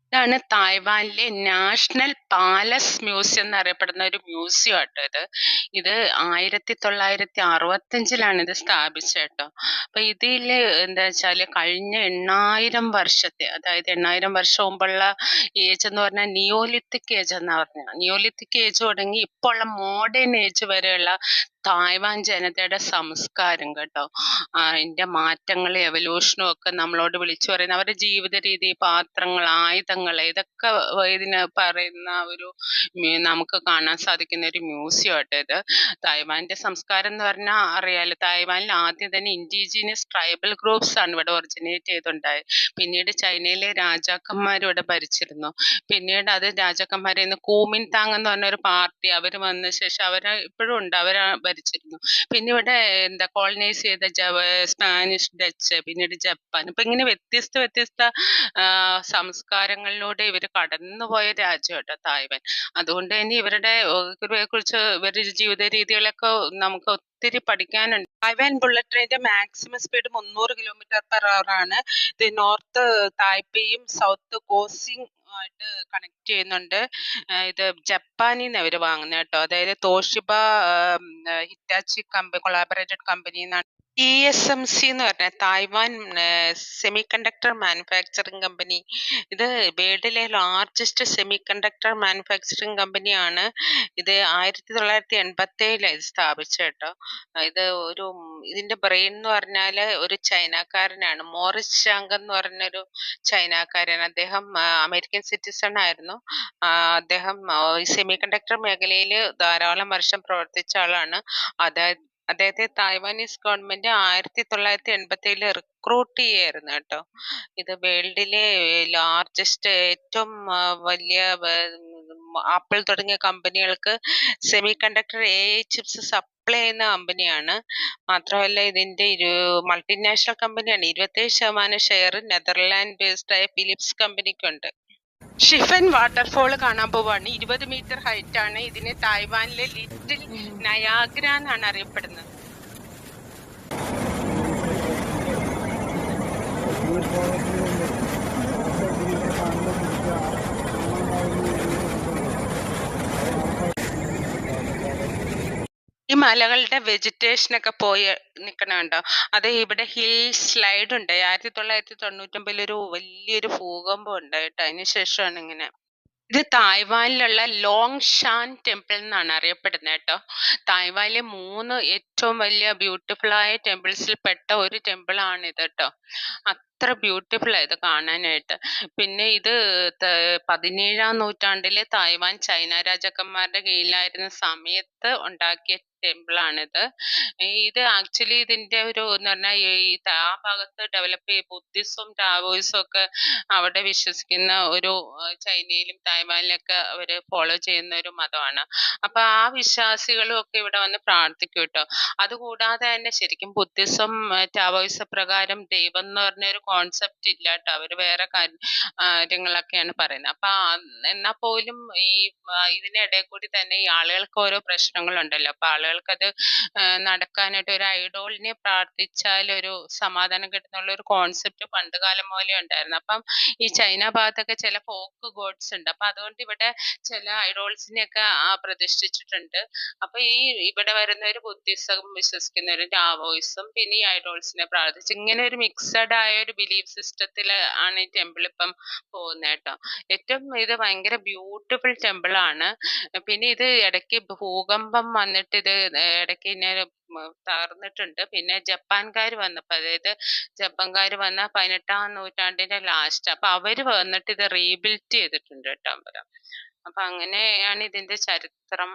ഇതാണ് തായ്വാനിലെ national palace museum എന്നറിയപ്പെടുന്ന ഒരു മ്യൂസിയം ആട്ടോ ഇത്. ഇത് 1965 ഇത് സ്ഥാപിച്ചത് കേട്ടോ. അപ്പൊ ഇതില് എന്താ വെച്ചാല് കഴിഞ്ഞ 8000 വർഷത്തെ, അതായത് 8000 വർഷം മുമ്പുള്ള ഏജ് എന്ന് പറഞ്ഞാൽ നിയോലിത്തിക് ഏജ് എന്നാ പറഞ്ഞ. നിയോലിത്തിക് ഏജ് തുടങ്ങി ഇപ്പോൾ ഉള്ള മോഡേൺ ഏജ് വരെയുള്ള തായ്വാൻ ജനതയുടെ സംസ്കാരം കേട്ടോ, അതിന്റെ മാറ്റങ്ങളും എവല്യൂഷനും ഒക്കെ നമ്മളോട് വിളിച്ചു പറയുന്ന അവരുടെ ജീവിത രീതി, പാത്രങ്ങൾ, ആയുധങ്ങൾ, ഇതൊക്കെ ഇതിന് പറയുന്ന ഒരു നമുക്ക് കാണാൻ സാധിക്കുന്ന ഒരു മ്യൂസിയം ആട്ടോ ഇത്. തായ്വാന്റെ സംസ്കാരം എന്ന് പറഞ്ഞാൽ അറിയാലോ, തായ്വാനിൽ ആദ്യം തന്നെ ഇൻഡിജീനിയസ് ട്രൈബൽ ഗ്രൂപ്പ്സ് ആണ് ഇവിടെ ഒറിജിനേറ്റ് ചെയ്തുണ്ടായത്. പിന്നീട് ചൈനയിലെ രാജാക്കന്മാർ ഇവിടെ ഭരിച്ചിരുന്നു. പിന്നീട് അത് രാജാക്കന്മാരെ കൂമിൻതാങ് എന്ന് പറഞ്ഞ ഒരു പാർട്ടി അവർ വന്ന ശേഷം അവര് ഇപ്പോഴും ഉണ്ട്, അവരാ ഭരിച്ചിരുന്നു. പിന്നെ ഇവിടെ എന്താ കോളനൈസ് ചെയ്ത സ്പാനിഷ്, ഡച്ച്, പിന്നീട് ജപ്പാൻ, ഇപ്പൊ ഇങ്ങനെ വ്യത്യസ്ത വ്യത്യസ്ത സംസ്കാരങ്ങളിലൂടെ ഇവര് കടന്നുപോയ രാജ്യം കേട്ടോ തായ്വാൻ. അതുകൊണ്ട് തന്നെ ഇവരുടെ കുറിച്ച് ഇവരുടെ ജീവിത രീതികളൊക്കെ നമുക്ക് ഒത്തിരി പഠിക്കാനുണ്ട്. തായ്വാൻ ബുള്ളറ്റ് ട്രെയിനിന്റെ മാക്സിമം സ്പീഡ് 300 km/h ആണ്. ഇത് നോർത്ത് തായ്പേയും സൗത്ത് കോസിംഗ് ആയിട്ട് കണക്ട് ചെയ്യുന്നുണ്ട്. ഇത് ജപ്പാനിൽ നിന്ന് അവര് വാങ്ങുന്നത് കേട്ടോ, അതായത് തോഷിബ ഹിറ്റാച്ചി കൊളാബറേറ്റഡ് കമ്പനി എന്നാണ്. TSMC എന്ന് പറഞ്ഞ Taiwan semi conductor manufacturing company. ഇത് വേൾഡിലെ ലാർജസ്റ്റ് സെമി കണ്ടക്ടർ മാനുഫാക്ചറിങ് കമ്പനിയാണ്. ഇത് 1987 ഇത് സ്ഥാപിച്ചത് കേട്ടോ. ഇത് ഇതിന്റെ ബ്രെയിൻ എന്ന് പറഞ്ഞാല് ഒരു ചൈനക്കാരനാണ്, മോറിസ് ചാങ് എന്ന് പറഞ്ഞൊരു ചൈനക്കാരൻ. അദ്ദേഹം അമേരിക്കൻ സിറ്റിസൺ ആയിരുന്നു. അദ്ദേഹം സെമി കണ്ടക്ടർ മേഖലയിൽ ധാരാളം വർഷം പ്രവർത്തിച്ച ആളാണ്. അദ്ദേഹത്തെ തായ്വാനീസ് ഗവൺമെന്റ് 1987 റിക്രൂട്ട് ചെയ്യായിരുന്നു കേട്ടോ. ഇത് വേൾഡിലെ ലാർജസ്റ്റ്, ഏറ്റവും വലിയ ആപ്പിൾ തുടങ്ങിയ കമ്പനികൾക്ക് semi conductor AI chips supply ചെയ്യുന്ന കമ്പനിയാണ്. മാത്രമല്ല ഇതിന്റെ മൾട്ടിനാഷണൽ കമ്പനിയാണ്. 27% ഷെയർ നെതർലാൻഡ് ബേസ്ഡ് ആയ ഫിലിപ്സ് കമ്പനിക്കുണ്ട്. ഷിഫൻ വാട്ടർഫോൾ കാണാൻ പോവാണ്. 20 മീറ്റർ ഹൈറ്റ് ആണ്. ഇതിനെ തായ്വാനിലെ ലിറ്റിൽ നയാഗ്ര എന്നാണ് അറിയപ്പെടുന്നത്. ഈ മലകളുടെ വെജിറ്റേഷൻ ഒക്കെ പോയി നിക്കണുണ്ടോ? അത് ഇവിടെ ഹിൽ സ്ലൈഡ് ഉണ്ട്. 1999 ഒരു വലിയൊരു ഭൂകമ്പം ഉണ്ടായിട്ട് അതിന് ശേഷമാണ് ഇങ്ങനെ. ഇത് തായ്വാനിലുള്ള ലോങ് ഷാൻ ടെമ്പിൾ എന്നാണ് അറിയപ്പെടുന്നത് കേട്ടോ. തായ്വാനിലെ 3 ഏറ്റവും വലിയ ബ്യൂട്ടിഫുൾ ആയ ടെമ്പിൾസിൽ പെട്ട ഒരു ടെമ്പിൾ ആണ് ഇത് കേട്ടോ. അത്ര ബ്യൂട്ടിഫുൾ ആ ഇത് കാണാനായിട്ട്. പിന്നെ ഇത് 17-ാം നൂറ്റാണ്ടിലെ തായ്വാൻ ചൈന രാജാക്കന്മാരുടെ കീഴിലായിരുന്ന സമയത്ത് ഉണ്ടാക്കിയ ടെമ്പിൾ ആണിത്. ഇത് ആക്ച്വലി ഇതിന്റെ ഒരു എന്ന് പറഞ്ഞാൽ ആ ഭാഗത്ത് ഡെവലപ്പ് ചെയ്യ ബുദ്ധിസവും ടാവോയിസം ഒക്കെ അവിടെ വിശ്വസിക്കുന്ന ഒരു ചൈനയിലും തായ്വാനിലൊക്കെ അവര് ഫോളോ ചെയ്യുന്ന ഒരു മതമാണ്. അപ്പൊ ആ വിശ്വാസികളും ഒക്കെ ഇവിടെ വന്ന് പ്രാർത്ഥിക്കും കേട്ടോ. അതുകൂടാതെ തന്നെ ശരിക്കും ബുദ്ധിസം ടാവോയിസം പ്രകാരം ദൈവം എന്ന് പറഞ്ഞ ഒരു കോൺസെപ്റ്റ് ഇല്ല കേട്ടോ. അവര് വേറെ കാര്യങ്ങളൊക്കെയാണ് പറയുന്നത്. അപ്പൊ എന്നാ പോലും ഇതിനിടയിൽ കൂടി തന്നെ ഈ ആളുകൾക്ക് ഓരോ പ്രശ്നങ്ങളുണ്ടല്ലോ. അപ്പൊ ആളുകൾക്കത് നടക്കാനായിട്ട് ഒരു ഐഡോളിനെ പ്രാർത്ഥിച്ചാൽ ഒരു സമാധാനം കിട്ടുന്നുള്ള ഒരു കോൺസെപ്റ്റ് പണ്ട് കാലം പോലെ ഉണ്ടായിരുന്നു. അപ്പം ഈ ചൈന ഭാഗത്തൊക്കെ ചില ഫോക്ക് ഗോഡ്സ് ഉണ്ട്. അപ്പൊ അതുകൊണ്ട് ഇവിടെ ചില ഐഡോൾസിനെയൊക്കെ പ്രതിഷ്ഠിച്ചിട്ടുണ്ട്. അപ്പൊ ഇവിടെ വരുന്നവര് ബുദ്ധിസം വിശ്വസിക്കുന്നവരും ടാവോയിസം പിന്നെ ഈ ഐഡോൾസിനെ പ്രാർത്ഥിച്ച് ഇങ്ങനെ ഒരു മിക്സഡ് ആയ ഒരു ബിലീഫ് സിസ്റ്റത്തിൽ ആണ് ഈ ടെമ്പിൾ ഇപ്പം പോകുന്നത് കേട്ടോ. ഏറ്റവും ഇത് ഭയങ്കര ബ്യൂട്ടിഫുൾ ടെമ്പിൾ ആണ്. പിന്നെ ഇത് ഇടയ്ക്ക് ഭൂകമ്പം വന്നിട്ട് ഇത് ഇടയ്ക്ക് ഇങ്ങനെ തകർന്നിട്ടുണ്ട്. പിന്നെ ജപ്പാൻകാർ വന്നപ്പോ, അതായത് ജപ്പാൻകാർ വന്ന 18-ാം നൂറ്റാണ്ടിന്റെ ലാസ്റ്റ്, അപ്പൊ അവര് വന്നിട്ട് ഇത് റീബിൽഡ് ചെയ്തിട്ടുണ്ട് കേട്ടോ അമ്പലം. അപ്പൊ അങ്ങനെയാണ് ഇതിന്റെ ചരിത്രം.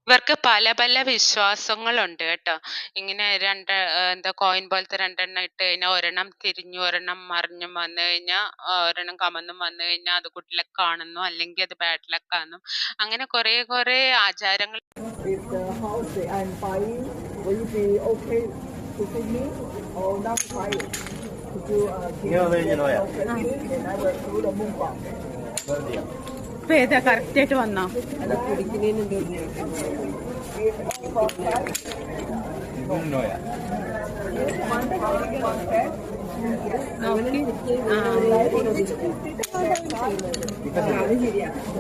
ഇവർക്ക് പല പല വിശ്വാസങ്ങളുണ്ട് കേട്ടോ. ഇങ്ങനെ എന്താ കോയിൻ പോലത്തെ 2 ഇട്ട് കഴിഞ്ഞാൽ ഒരെണ്ണം തിരിഞ്ഞു ഒരെണ്ണം മറിഞ്ഞും വന്നു കഴിഞ്ഞാൽ ഒരെണ്ണം കമന്നും വന്നു കഴിഞ്ഞാൽ അത് ഗുഡ് ലക്ക് ആണെന്നോ അല്ലെങ്കിൽ അത് ബാഡ് ലക്ക് ആണെന്നും അങ്ങനെ കുറെ ആചാരങ്ങൾ. ഇപ്പൊ ഏതാ കറക്റ്റ് ആയിട്ട് വന്നോ? നോക്കി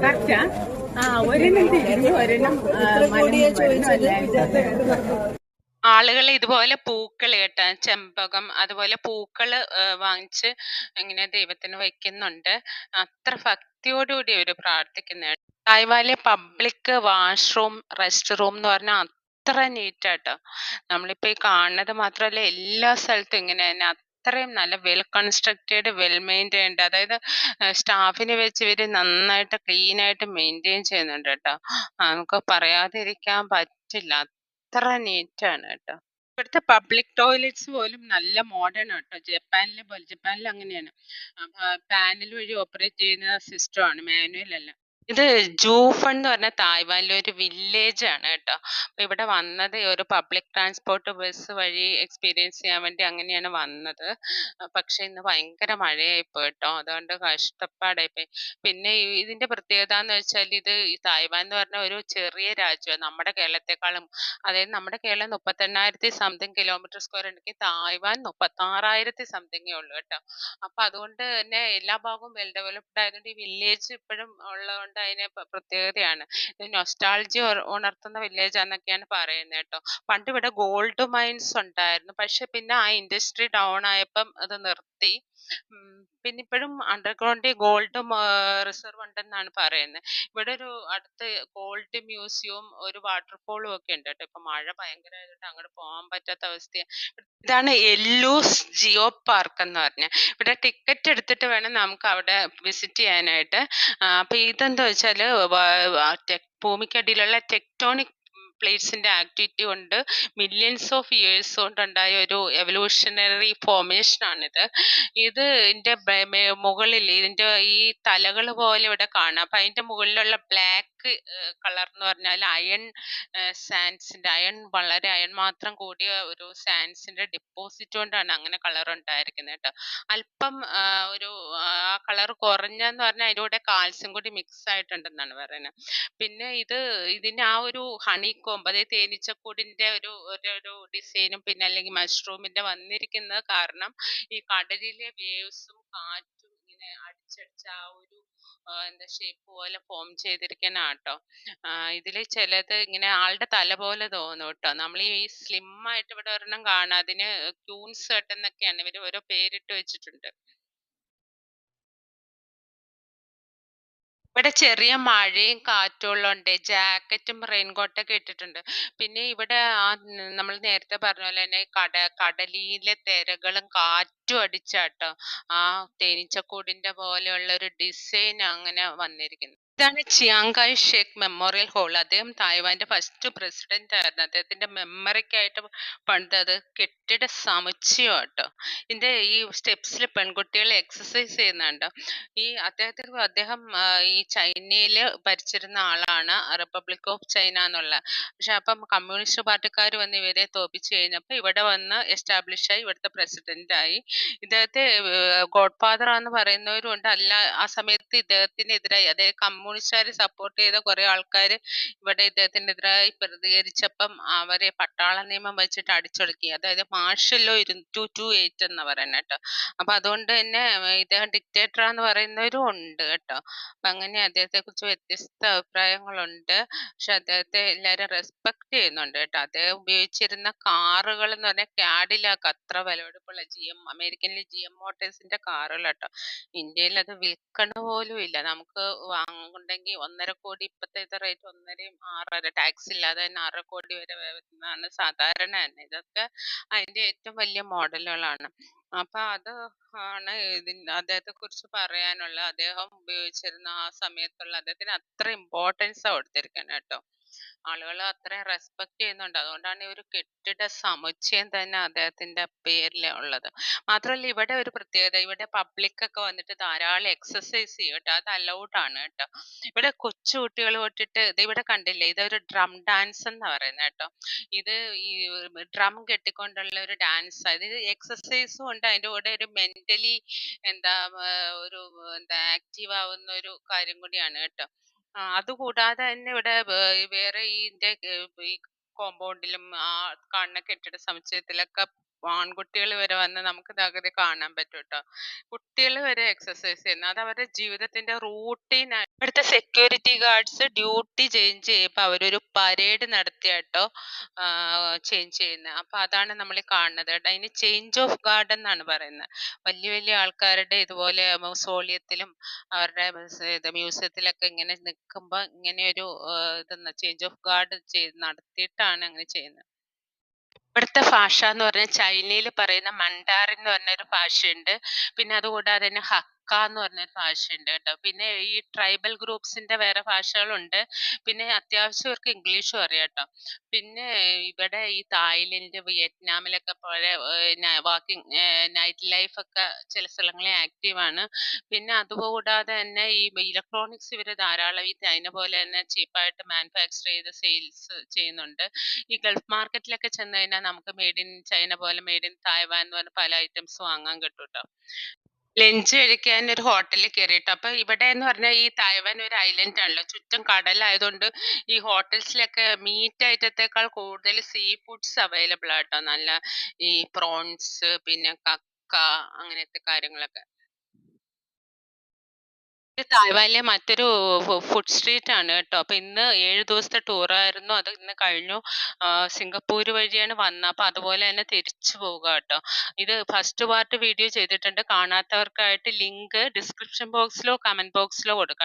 കറക്റ്റാ. ഒരെണ്ണം തിരിഞ്ഞു ഒരെണ്ണം ആളുകൾ ഇതുപോലെ പൂക്കൾ കേട്ടാ ചെമ്പകം അതുപോലെ പൂക്കള് വാങ്ങിച്ച് ഇങ്ങനെ ദൈവത്തിന് വയ്ക്കുന്നുണ്ട്. അത്ര ഭക്തിയോടുകൂടി അവര് പ്രാർത്ഥിക്കുന്നതാണ്. തായ്വാനിലെ പബ്ലിക് വാഷ്റൂം റെസ്റ്റ് റൂം എന്ന് പറഞ്ഞാൽ അത്ര നീറ്റാട്ടോ. നമ്മളിപ്പോ ഈ കാണുന്നത് മാത്രമല്ല എല്ലാ സ്ഥലത്തും ഇങ്ങനെ തന്നെ അത്രയും നല്ല വെൽ കൺസ്ട്രക്റ്റഡ് വെൽ മെയിൻറ്റൈൻഡ്. അതായത് സ്റ്റാഫിനെ വെച്ച് ഇവര് നന്നായിട്ട് ക്ലീൻ ആയിട്ട് മെയിൻറ്റെയിൻ ചെയ്യുന്നുണ്ട് കേട്ടോ. നമുക്ക് പറയാതിരിക്കാൻ പറ്റില്ല, അത്ര നീറ്റാണ് കേട്ടോ. ഇവിടുത്തെ പബ്ലിക് ടോയ്ലറ്റ്സ് പോലും നല്ല മോഡേൺ ആട്ടോ. ജപ്പാനിലെ പോലെ, ജപ്പാനിൽ അങ്ങനെയാണ് പാനൽ വഴി ഓപ്പറേറ്റ് ചെയ്യുന്ന സിസ്റ്റം ആണ്, മാനുവൽ അല്ല. ഇത് ജൂഫൺ എന്ന് പറഞ്ഞ തായ്വാനിലെ ഒരു വില്ലേജ് ആണ് കേട്ടോ. അപ്പൊ ഇവിടെ വന്നത് ഒരു പബ്ലിക് ട്രാൻസ്പോർട്ട് ബസ് വഴി എക്സ്പീരിയൻസ് ചെയ്യാൻ വേണ്ടി അങ്ങനെയാണ് വന്നത്. പക്ഷെ ഇന്ന് ഭയങ്കര മഴയായി പോയി കേട്ടോ, അതുകൊണ്ട് കഷ്ടപ്പാടായി പോയി. പിന്നെ ഇതിന്റെ പ്രത്യേകത എന്ന് വെച്ചാൽ ഈ തായ്വാൻ എന്ന് പറഞ്ഞ ഒരു ചെറിയ രാജ്യമാണ് നമ്മുടെ കേരളത്തെക്കാളും. അതായത് നമ്മുടെ കേരളം 38,000 സംതിങ് കിലോമീറ്റർ സ്ക്വയർ ഉണ്ടെങ്കിൽ തായ്വാൻ 36,000 സംതിങ്ങേ ഉള്ളൂ കേട്ടോ. അപ്പൊ അതുകൊണ്ട് തന്നെ എല്ലാ ഭാഗവും വെൽ ഡെവലപ്ഡ് ആയതുകൊണ്ട് ഈ വില്ലേജ് ഇപ്പോഴും ഉള്ളതുകൊണ്ട് അതിന് പ്രത്യേകതയാണ്. ഇത് നൊസ്റ്റാൾജി ഉണർത്തുന്ന വില്ലേജ് എന്നൊക്കെയാണ് പറയുന്നത് കേട്ടോ. പണ്ട് ഇവിടെ ഗോൾഡ് മൈൻസ് ഉണ്ടായിരുന്നു, പക്ഷെ പിന്നെ ആ ഇൻഡസ്ട്രി ഡൗൺ ആയപ്പം അത് നിർത്തി. പിന്നെ ഇപ്പോഴും അണ്ടർഗ്രൗണ്ടിൽ ഗോൾഡ് റിസർവ് ഉണ്ടെന്നാണ് പറയുന്നത്. ഇവിടെ ഒരു അടുത്ത് ഗോൾഡ് മ്യൂസിയവും ഒരു വാട്ടർഫോളും ഒക്കെ ഉണ്ട് കേട്ടോ. ഇപ്പൊ മഴ ഭയങ്കരമായിട്ട് അങ്ങോട്ട് പോകാൻ പറ്റാത്ത അവസ്ഥയാണ്. ഇതാണ് എല്ലൂസ് ജിയോ പാർക്ക് എന്ന് പറഞ്ഞ. ഇവിടെ ടിക്കറ്റ് എടുത്തിട്ട് വേണം നമുക്ക് അവിടെ വിസിറ്റ് ചെയ്യാനായിട്ട്. അപ്പൊ ഇതെന്താ വെച്ചാല് ഭൂമിക്കടിയിലുള്ള ടെക്ടോണിക് പ്ലേറ്റ്സിന്റെ ആക്ടിവിറ്റി കൊണ്ട് മില്യൺസ് ഓഫ് ഇയേഴ്സ് കൊണ്ടുണ്ടായ ഒരു എവല്യൂഷണറി ഫോർമേഷൻ ആണിത്. ഇതിന്റെ മുകളിൽ ഇതിന്റെ ഈ തലകൾ പോലെ ഇവിടെ കാണാം. അപ്പൊ അതിന്റെ മുകളിലുള്ള ബ്ലാക്ക് കളർ എന്ന് പറഞ്ഞാൽ അയൺ സാൻഡ്സിന്റെ വളരെ അയൺ മാത്രം കൂടിയ ഒരു സാൻഡ്സിന്റെ ഡിപ്പോസിറ്റ് കൊണ്ടാണ് അങ്ങനെ കളർ ഉണ്ടായിരിക്കുന്നത് കേട്ടോ. അല്പം ഒരു ആ കളർ കുറഞ്ഞെന്ന് പറഞ്ഞാൽ അതിന്റെ കൂടെ കാൽസ്യം കൂടി മിക്സ് ആയിട്ടുണ്ടെന്നാണ് പറയുന്നത്. പിന്നെ ഇതിന് ആ ഒരു ഹണി കോംബ്, അതായത് തേനീച്ചക്കൂടിന്റെ ഒരു ഡിസൈനും പിന്നെ അല്ലെങ്കിൽ മഷ്റൂമിന്റെ വന്നിരിക്കുന്നത് കാരണം ഈ കടലിലെ വേവ്സും കാറ്റും ഇങ്ങനെ അടിച്ചടിച്ച് ആ ഒരു എന്താ ഷേപ്പ് പോലെ ഫോം ചെയ്തിരിക്കുന്ന ആട്ടോ. ഇതില് ചിലത് ഇങ്ങനെ ആളുടെ തല പോലെ തോന്നും കേട്ടോ. നമ്മൾ ഈ സ്ലിം ആയിട്ട് ഇവിടെ ഒരെണ്ണം കാണാം, അതിന് ക്യൂൻസ് എന്നൊക്കെയാണ് ഇവര് ഓരോ പേരിട്ട് വെച്ചിട്ടുണ്ട്. ഇവിടെ ചെറിയ മഴയും കാറ്റും ഉള്ളതുകൊണ്ട് ജാക്കറ്റും റെയിൻകോട്ടൊക്കെ ഇട്ടിട്ടുണ്ട്. പിന്നെ ഇവിടെ നമ്മൾ നേരത്തെ പറഞ്ഞ പോലെ തന്നെ കടലിലെ തിരകളും കാറ്റും അടിച്ചാട്ടോ ആ തേനീച്ചക്കൂടിന്റെ പോലെയുള്ള ഒരു ഡിസൈൻ അങ്ങനെ വന്നിരിക്കുന്നു. ഇതാണ് ചിയാങ്കായ് ഷേക്ക് മെമ്മോറിയൽ ഹാൾ. അദ്ദേഹം തായ്വാന്റെ ഫസ്റ്റ് പ്രസിഡന്റ് ആയിരുന്നു. അദ്ദേഹത്തിന്റെ മെമ്മറിക്കായിട്ട് പണിതത് കെട്ടിട സമുച്ചയം കേട്ടോ. ഇതിന്റെ ഈ സ്റ്റെപ്സിൽ പെൺകുട്ടികൾ എക്സസൈസ് ചെയ്യുന്നുണ്ട്. അദ്ദേഹം ഈ ചൈനയില് ഭരിച്ചിരുന്ന ആളാണ്, റിപ്പബ്ലിക് ഓഫ് ചൈന എന്നുള്ള. പക്ഷെ അപ്പം കമ്മ്യൂണിസ്റ്റ് പാർട്ടിക്കാർ വന്ന് ഇവരെ തോപ്പിച്ചു കഴിഞ്ഞപ്പോ ഇവിടെ വന്ന് എസ്റ്റാബ്ലിഷ് ആയി, ഇവിടുത്തെ പ്രസിഡന്റ് ആയി. ഇദ്ദേഹത്തെ ഗോഡ് ഫാദർ എന്ന് പറയുന്നവരും ഉണ്ട്. അല്ല, ആ സമയത്ത് ഇദ്ദേഹത്തിനെതിരായി, അതായത് കമ്മ്യൂണിസ്റ്റുകാരെ സപ്പോർട്ട് ചെയ്ത കുറെ ആൾക്കാർ ഇവിടെ ഇദ്ദേഹത്തിനെതിരായി പ്രതികരിച്ചപ്പം അവരെ പട്ടാള നിയമം വെച്ചിട്ട് അടിച്ചൊടുക്കി. അതായത് മാർഷൽ ലോ 228 എന്ന് പറയുന്നത് കേട്ടോ. അപ്പൊ അതുകൊണ്ട് തന്നെ ഇദ്ദേഹം ഡിക്റ്റേറ്റർ എന്ന് പറയുന്നവരും ഉണ്ട് കേട്ടോ. അപ്പൊ അങ്ങനെ അദ്ദേഹത്തെ കുറിച്ച് വ്യത്യസ്ത അഭിപ്രായങ്ങളുണ്ട്. പക്ഷെ അദ്ദേഹത്തെ എല്ലാരും റെസ്പെക്ട് ചെയ്യുന്നുണ്ട് കേട്ടോ. അദ്ദേഹം ഉപയോഗിച്ചിരുന്ന കാറുകൾ എന്ന് പറഞ്ഞാൽ കാഡിലാക്ക്, അത്ര വിലപിടിപ്പുള്ള അമേരിക്കനിലെ GM മോട്ടോഴ്സിന്റെ കാറുകൾ കേട്ടോ. ഇന്ത്യയിൽ അത് വിൽക്കണ പോലും ഇല്ല. നമുക്ക് വാങ്ങുന്നുണ്ടെങ്കിൽ 1.5 കോടി, ഇപ്പത്തെ റേറ്റ് 1.5 6.5, ടാക്സ് ഇല്ലാതെ തന്നെ 6 കോടി വരെ വരുന്നതാണ് സാധാരണ തന്നെ. ഇതൊക്കെ അതിന്റെ ഏറ്റവും വലിയ മോഡലുകളാണ്. അപ്പൊ അത് ആണ് അദ്ദേഹത്തെ കുറിച്ച് പറയാനുള്ള. അദ്ദേഹം ഉപയോഗിച്ചിരുന്ന ആ സമയത്തുള്ള അദ്ദേഹത്തിന് അത്ര ഇമ്പോർട്ടൻസ് കൊടുത്തിരിക്കണം കേട്ടോ. ആളുകൾ അത്രയും റെസ്പെക്ട് ചെയ്യുന്നുണ്ട്. അതുകൊണ്ടാണ് ഈ ഒരു കെട്ടിട സമുച്ചയം തന്നെ അദ്ദേഹത്തിന്റെ പേരിൽ ഉള്ളത്. മാത്രമല്ല ഇവിടെ ഒരു പ്രത്യേകത, ഇവിടെ പബ്ലിക് ഒക്കെ വന്നിട്ട് ധാരാളം എക്സസൈസ് ചെയ്യും കേട്ടോ. അത് അലൗഡ് ആണ് കേട്ടോ. ഇവിടെ കൊച്ചു കുട്ടികൾ തൊട്ടിട്ട് ഇത് ഇവിടെ കണ്ടില്ലേ, ഇതൊരു ഡ്രം ഡാൻസ് എന്ന് പറയുന്നത് കേട്ടോ. ഇത് ഈ ഡ്രം കെട്ടിക്കൊണ്ടുള്ള ഒരു ഡാൻസ്. ഇത് എക്സസൈസും ഉണ്ട്, അതിന്റെ കൂടെ ഒരു മെന്റലി എന്താ ഒരു ആക്റ്റീവ് ആവുന്ന ഒരു കാര്യം കൂടിയാണ് കേട്ടോ. അതുകൂടാതെ തന്നെ ഇവിടെ വേറെ ഈ കോമ്പൗണ്ടിലും ആ കാണുന്ന കെട്ടിട സമുച്ചയത്തിലൊക്കെ ആൺകുട്ടികൾ വരെ വന്ന് നമുക്ക് ഇതകതെ കാണാൻ പറ്റും കേട്ടോ. കുട്ടികൾ വരെ എക്സസൈസ് ചെയ്യുന്നു. അത് അവരുടെ ജീവിതത്തിന്റെ റൂട്ടീൻ. ഇവിടുത്തെ സെക്യൂരിറ്റി ഗാർഡ്സ് ഡ്യൂട്ടി ചേഞ്ച് ചെയ്യുമ്പോൾ അവരൊരു പരേഡ് നടത്തിയാട്ടോ ചേഞ്ച് ചെയ്യുന്നത്. അപ്പൊ അതാണ് നമ്മൾ കാണുന്നത് കേട്ടോ. അതിന് ചേഞ്ച് ഓഫ് ഗാർഡ് എന്നാണ് പറയുന്നത്. വലിയ വലിയ ആൾക്കാരുടെ ഇതുപോലെ മൗസോളിയത്തിലും അവരുടെ ഇത് മ്യൂസിയത്തിലൊക്കെ ഇങ്ങനെ നിൽക്കുമ്പോൾ ഇങ്ങനെ ഒരു ഇതെന്ന് ചേഞ്ച് ഓഫ് ഗാർഡ് നടത്തിയിട്ടാണ് അങ്ങനെ ചെയ്യുന്നത്. ഇവിടുത്തെ ഭാഷ എന്ന് പറഞ്ഞാൽ ചൈനയിൽ പറയുന്ന മണ്ടാറിൻ എന്ന് പറഞ്ഞൊരു ഭാഷയുണ്ട്. പിന്നെ അതുകൂടാതെ തന്നെ ഹക്ക എന്ന് പറഞ്ഞൊരു ഭാഷയുണ്ട് കേട്ടോ. പിന്നെ ഈ ട്രൈബൽ ഗ്രൂപ്പ്സിന്റെ വേറെ ഭാഷകളുണ്ട്. പിന്നെ അത്യാവശ്യം അവർക്ക് ഇംഗ്ലീഷും അറിയാം കേട്ടോ. പിന്നെ ഇവിടെ ഈ തായ്ലൻഡ് വിയറ്റ്നാമിലൊക്കെ പോലെ വാക്കിംഗ് നൈറ്റ് ലൈഫ് ഒക്കെ ചില സ്ഥലങ്ങളിൽ ആക്റ്റീവ് ആണ്. പിന്നെ അതുകൂടാതെ തന്നെ ഈ ഇലക്ട്രോണിക്സ് ഇവർ ധാരാളം ഈ ചൈന പോലെ തന്നെ ചീപ്പായിട്ട് മാനുഫാക്ചർ ചെയ്ത് സെയിൽസ് ചെയ്യുന്നുണ്ട്. ഈ ഗൾഫ് മാർക്കറ്റിലൊക്കെ ചെന്ന് കഴിഞ്ഞാൽ നമുക്ക് മെയ്ഡ് ഇൻ ചൈന പോലെ മെയ്ഡ് ഇൻ തായ്വാൻ എന്ന് പറഞ്ഞ പല ഐറ്റംസ് വാങ്ങാൻ കിട്ടും കേട്ടോ. ലഞ്ച് കഴിക്കാൻ ഒരു ഹോട്ടലിൽ കയറിയിട്ട് അപ്പൊ ഇവിടെ എന്ന് പറഞ്ഞാൽ ഈ തായ്വാൻ ഒരു ഐലൻഡ് ആണല്ലോ, ചുറ്റും കടലായതുകൊണ്ട് ഈ ഹോട്ടൽസിലൊക്കെ മീറ്റ് ഐറ്റത്തെക്കാൾ കൂടുതൽ സീ ഫുഡ്സ് അവൈലബിൾ ആട്ടോ. നല്ല ഈ പ്രോൺസ് പിന്നെ കക്ക അങ്ങനത്തെ കാര്യങ്ങളൊക്കെ. ഇത് തായ്വാനിലെ മറ്റൊരു ഫുഡ് സ്ട്രീറ്റ് ആണ് കേട്ടോ. അപ്പൊ ഇന്ന് 7 ദിവസത്തെ ടൂറായിരുന്നു. അത് ഇന്ന് കഴിഞ്ഞു. സിംഗപ്പൂർ വഴിയാണ് വന്നത്. അപ്പൊ അതുപോലെ തന്നെ തിരിച്ചു പോവുക കേട്ടോ. ഇത് ഫസ്റ്റ് പാർട്ട് വീഡിയോ ചെയ്തിട്ടുണ്ട്. കാണാത്തവർക്കായിട്ട് ലിങ്ക് ഡിസ്ക്രിപ്ഷൻ ബോക്സിലോ കമന്റ് ബോക്സിലോ കൊടുക്കാം.